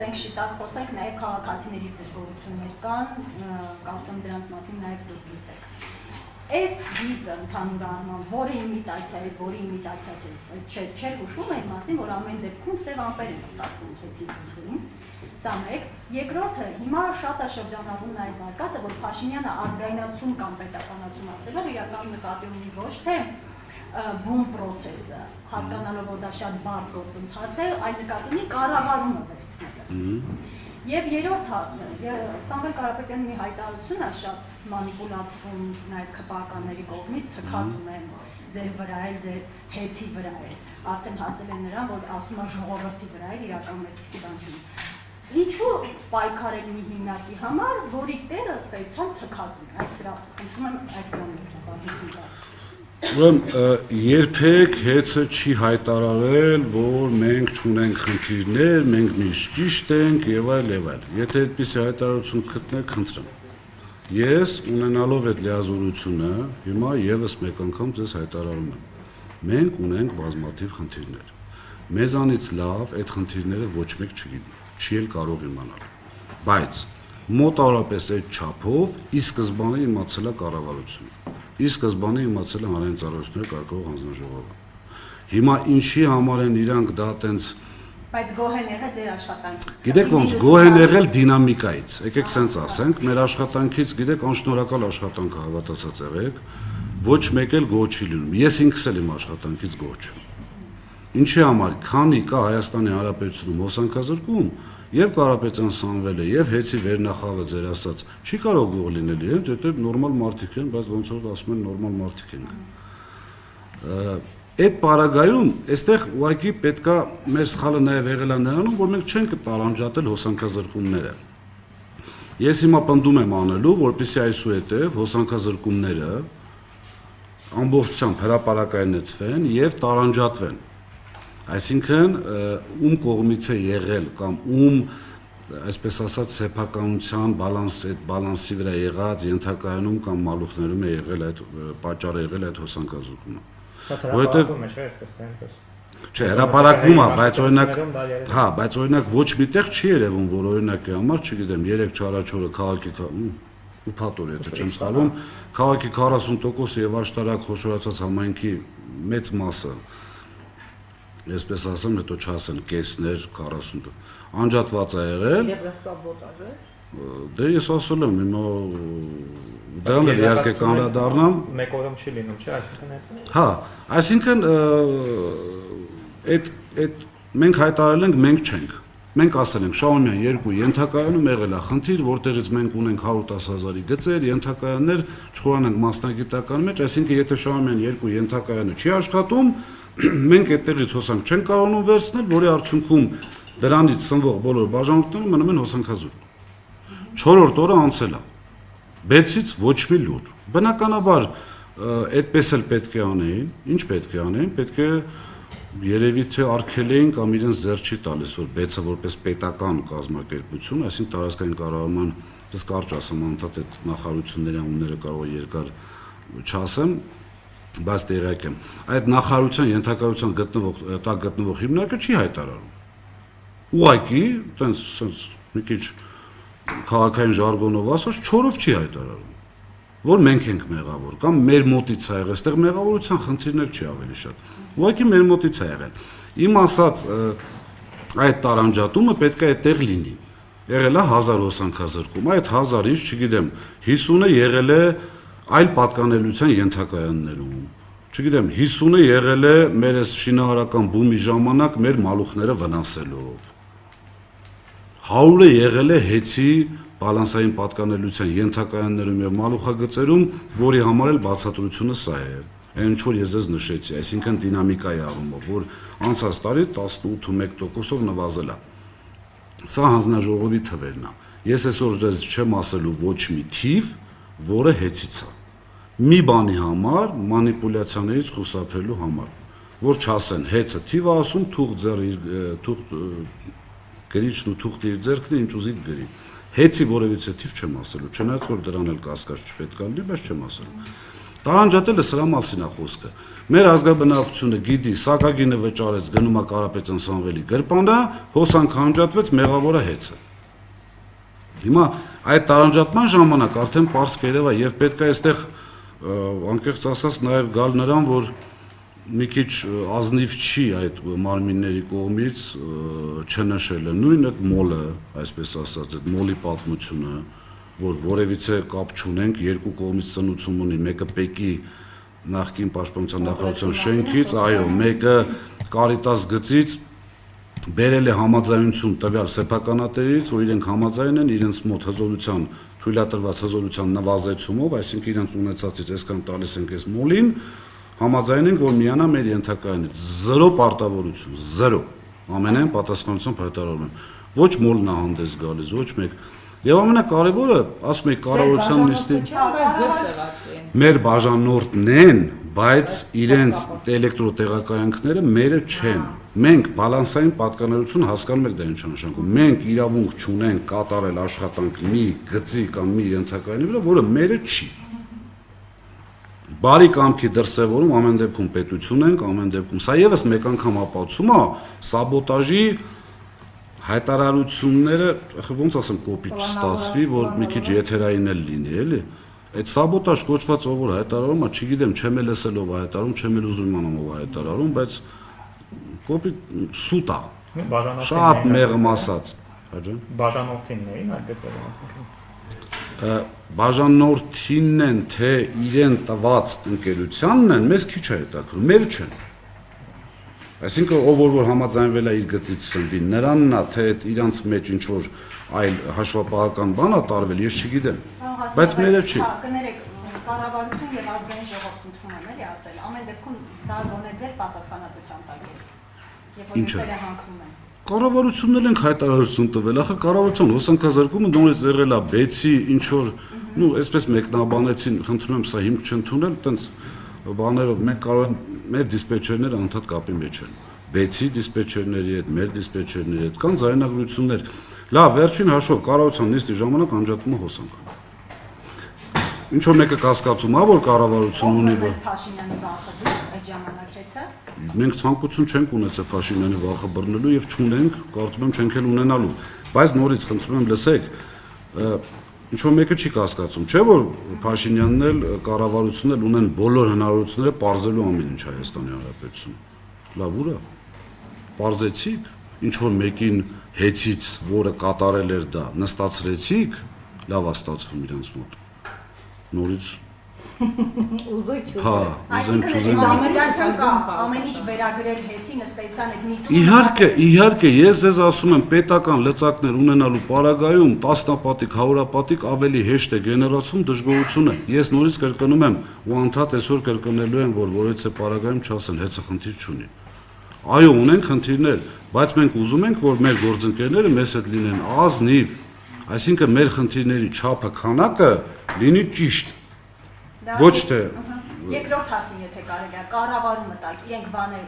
Մենք շիտակ խոսենք, նաև քաղաքացիներից դժգոհություններ կան, կարծում եմ դրանց մասին նաև դուք գիտեք։ Այս գիծը ընդհանուր առմամբ, որի իմիտացիա չէր հուշում այդ մասին, որ ամեն դեպքում սև ամպեր են օգտագործում հեցի քննին։ Սա մեկ, երկրորդը հիմա շատ է շրջանառվում նաև արկածը, որ Փաշինյանը ազգայնացում կամ պետականացում ասելով իրականում նկատի ունի ոչ թե բուն պրոցեսը, հասկանալով, որ դա շատ բարդ գործընթաց է, այդ նկատի ունի կառավարումը վերցնելը։ Եվ երրորդ հարցը, Սամվել Կարապետյանի մի հայտարարությունն է շատ մանիպուլացվում նաև ՔՊԱ-ականների կողմից, թքածում են ձեր վրա էլ, ձեր հեծի վրա էլ, արդեն հասել են նրան, որ ասում է ժողովրդի վրա էլ իրական այդպիսի բան չունի։ Ինչու պայքարել մի հիմնարկի համար, որի տերը ըստ էության թքածում է, այս սրա, խնդրում եմ այս բանից տալ։ Երբեք հեծը չի հայտարարել, որ մենք չունենք խնդիրներ, մենք միշտ ճիշտ ենք եւ այլ եւ այլ։ Եթե այդպիսի հայտարարություն գտնեք, խնդրեմ։ Ես ունենալով այդ լիազորությունը, հիմա եւս մեկ անգամ ձեզ հայտարարում եմ։ Մենք ունենք բազմաթիվ խնդիրներ։ Մեզանից լավ այդ խնդիրները ոչ մեկ չգիտի, չի էլ կարող իմանալ։ Բայց մոտավորապես այդ չափով ի սկզբանե իմացել է կառավարությունը։ Ի սկզբանե իմացել է հանրային ծառայությունների կարգավորող հանձնաժողովը։ Հիմա ինչի համար են իրանք դա տենց Բայց գոհ են եղել ձեր աշխատանքից։ Գիտեք ոնց գոհ են եղել դինամիկայից։ Եկեք սենց ասենք, մեր աշխատանքից, գիտեք, անշնորհակալ աշխատանք հավատացած եղեք, ոչ մեկ էլ գոհ չի լինում։ Ես ինքս էլ իմ աշխատանքից գոհ չեմ։ Ինչի համար, քանի կա Հայաստանի Հանրապետությունում հոսանքազրկում, եւ Կարապետյան Սամվելը եւ հեծի վերնախավը ձեր ասած չի կարող գող լինել իրենց, եթե նորմալ մարդիկ են, բայց ոնց որ ասում են նորմալ մարդիկ են։ Այդ պարագայում այստեղ ուղղակի պետքա մեր սխալը նաեւ եղել է նրանում, որ մենք չենք տարանջատել հոսանքազրկումները։ Ես հիմա պնդում եմ անելու, որպեսզի այսուհետեւ հոսանքազրկումները ամբողջությամբ հրապարակայնացվեն եւ տարանջատվեն։ Այսինքն ում կողմից է եղել կամ ում այսպես ասած սեփականության բալանսի վրա եղած ենթակայանում կամ մալուխներում է եղել այդ պատճառը եղել այդ հոսանքազրկումը։ Որովհետև չէ, հրապարակվում է, բայց օրինակ, հա, բայց օրինակ ոչ միտեղ չի երևում, որ օրինակի համար, չգիտեմ, 3-4 օրը քաղաքի ու փաթոր եթե չեմ սխալվում, քաղաքի 40% եւ աշտարակ խոշորացած համայնքի մեծ մասը Այսպես ասեմ, հետո չասեն կեսներ 40 անջատված է եղել։ Եվ սա ոտաժ է։ Դե ես ասել եմ, հիմա դրան էլ իհարկե կանրադառնամ։ Մեկ օրում չի լինում, չէ՞, այսինքն այդ։ Հա, այսինքն այդ մենք հայտարարել ենք, մենք չենք։ Մենք ասել ենք Շահումյան 2 ենթակայանում եղել է խնդիր, որտեղից մենք ունենք 110,000-ի գծեր, ենթակայաններ չխորանանք մասնագիտական մեջ, այսինքն եթե Շահումյան 2 ենթակայանը չի աշխատում, մենք այդտեղից հոսանք չենք կարողանում վերցնել, որի արդյունքում դրանից սնվող բոլոր բաժանորդները մնում են հոսանքազուրկ։ 4-րդ օրը անցել է։ 6-ից ոչ մի լուր։ Բնականաբար այդպես էլ պետք է անեին, ինչ պետք է անեին, պետք է երևի թե արգելեին կամ իրենց ձեռ չի տալիս, որ բեցը որպես պետական կազմակերպություն, այսինքն տարածքային կառավարման, պես կարճ ասեմ, անդադ այդ նախարարությունների անունները կարող է երկար չասեմ, բայց տեղյակ եմ։ Այդ նախարարության ենթակայության գտնվող հիմնարկը չի հայտարարում։ Ուղղակի, տենց մի քիչ քաղաքային ժարգոնով ասած, չորով չի հայտարարում, որ մենք ենք մեղավոր կամ մեր մոտից է եղել, այստեղ մեղավորության խնդիրներ չի ավելի շատ։ Ուղղակի մեր մոտից է եղել։ Իմ ասած այդ տարանջատումը պետք է այդտեղ լինի։ Եղել է 1000 հոսանքազրկում, այդ 1000-ից, չգիտեմ, 50-ը եղել է այլ պատկանելիության ենթակայաններում։ Չգիտեմ, 50-ը եղել է մեր այս շինարարական բումի ժամանակ մեր մալուխները վնասելով։ 100-ը եղել է հեծի բալանսային պատկանելիության ենթակայաններում եւ մալուխագծերում, որի համար էլ բացատրությունը սա է։ Այն ինչ որ ես ձեզ նշեցի, այսինքն դինամիկայի առումով, որ անցած տարի 18.1%-ով նվազել է։ Սա հանձնաժողովի թվերն է։ Ես այսօր ձեզ չեմ ասելու ոչ մի թիվ, որը հեծից է։ Մի բանի համար, մանիպուլյացիաներից խուսափելու համար, որ չասեն, հեծը թիվ է ասում, թուղթ գրիչն ու թուղթը իր ձեռքն է, ինչ ուզի գրի։ Հեծի որևիցե թիվ չեմ ասելու, չնայած որ դրան էլ կասկած չպետք է լինի, բայց չեմ ասելու։ Տարանջատելը սրա մասին է խոսքը։ Մեր ազգաբնակությունը գիտի, սակագինը վճարեց, գնում է Կարապետյան Սամվելի գրպանը, հոսանք անջատվեց, մեղավորը հեծը։ Հիմա այդ տարանջատման ժամանակ արդեն պարզ կերև է եւ պետք է այստեղ անկեղծ ասած նաեւ գալ նրան, որ մի քիչ ազնիվ չի այդ մարմինների կողմից չնշելը, նույն այդ մոլը, այսպես ասած, այդ մոլի պատմությունը, որ որևիցե կապ չունենք, երկու կողմից ծնուցում ունի, մեկը Պեկի նախկին պաշտպանության նախարարության շենքից, այո, մեկը Կարիտաս գծից բերել է համաձայնություն տվյալ սեփականատերից, որ իրենք համաձայն են իրենց մոտ հզորության թույլատրված հզորության նվազեցումով, այսինքն իրենց ունեցածից այսքան տալիս ենք այս մոլին, համաձայն ենք, որ միանա մեր ենթակայանից, 0 պարտավորություն, 0, ամենայն պատասխանությամբ հայտարարում եմ, ոչ մոլն է հանդես գալիս, ոչ մեկ, եւ ամենակարևորը, ասում եք կառավարության նիստի, մեր բաժանորդն են, բայց իրենց էլեկտրոտեղակայանքները մերը չեն, մենք բալանսային պատկանելություն հասկանում եք դա ինչ նշանակում, մենք իրավունք չունենք կատարել աշխատանք մի գծի կամ մի ենթակայանի վրա, որը մերը չի։ Բարի կամքի դրսևորում ամեն դեպքում պետություն ենք, ամեն դեպքում սա եւս մեկ անգամ ապացուցում է սաբոտաժի հայտարարությունները, ոնց ասեմ, կոպիտ չստացվի, որ մի քիչ եթերային էլ լինի, էլի։ Այդ սաբոտաժ կոչված ով որ հայտարարում է, չգիտեմ, չեմ էլ լսելով հայտարարում, չեմ էլ ուզում իմանալ հայտարարում, բայց կոպիտ սուտ է։ Շատ մեղմ ասած, հաջա։ Բաժանորդինն էին այդ գծերը։ Բաժանորդինն են, թե իրեն տված ընկերությանն են, մեզ քիչ է հետաքրքրում, մեր չեն։ Այսինքն ով որ համաձայնվել է իր գծից սնվի, նրանն է, թե այդ իրանց մեջ ինչ որ այլ հաշվապահական բան է տարվել, ես չգիտեմ։ Բայց մերը չի։ Կներեք, կառավարություն եւ ազգային ժողով ընդունում եմ էլի ասել, ամեն դեպքում դա գոնե ձեր պատասխանատվության տակ է։ Երբ որ ինձերը հանքնում են։ Կառավարությունն էլ ենք հայտարարություն տվել, ախր կառավարության հոսանքազրկումը նորից եղել է բեցի ինչ որ, նու այսպես մեկնաբանեցին, խնդրում եմ սա հիմք չընդունել, տենց բաներով մենք կարող ենք մեր դիսպեչերները անդադ կապի մեջ են։ Բեցի դիսպեչերների հետ, մեր դիսպեչերների հետ կան ձայնագրություններ։ Լավ, վերջին հաշվով կառավարության նիստի ժամանակ անջատվում է հոսանք։ Ինչ որ մեկը կասկածում է, որ կառավարություն ունի որ Փաշինյանի վախը դու այդ ժամանակ հեծա։ Մենք ցանկություն չենք ունեցել Փաշինյանի վախը բռնելու եւ չունենք, կարծում եմ չենք էլ ունենալու։ Բայց նորից խնդրում եմ լսեք, ինչ որ մեկը չի կասկածում, չէ՞ որ Փաշինյանն էլ կառավարությունն էլ ունեն բոլոր հնարավորությունները պարզելու ամեն ինչ Հայաստանի Հանրապետությունը։ Լավ ուրա։ Պարզեցիք, ինչ որ մեկին հեծից, որը կատարել էր դա, նստացրեցիք, լավ է ստացվում իրենց մոտ։ Նորից Ուզեք հա, ուզենք չուզենք։ Զամելիացիան կա, ամեն ինչ վերագրել հեծի նստեցան այդ միտումը։ Իհարկե, ես ձեզ ասում եմ, պետական լծակներ ունենալու պարագայում տասնապատիկ, հարյուրապատիկ ավելի հեշտ է գեներացում դժգոհությունը։ Ես նորից կրկնում եմ, ու անդադ այսօր կրկնելու եմ, որ որևիցե պարագայում չասեն, հեծը խնդիր չունի։ Այո, ունենք խնդիրներ, բայց մենք ուզում ենք, որ մեր գործընկերները մեզ հետ լինեն ազնիվ, այսինքն մեր խնդիրների չափը, քանակը լինի ճիշտ։ Ոչ թե Երկրորդ հարցին եթե կարելի է, կառավարումը տակ, իրենք բաներ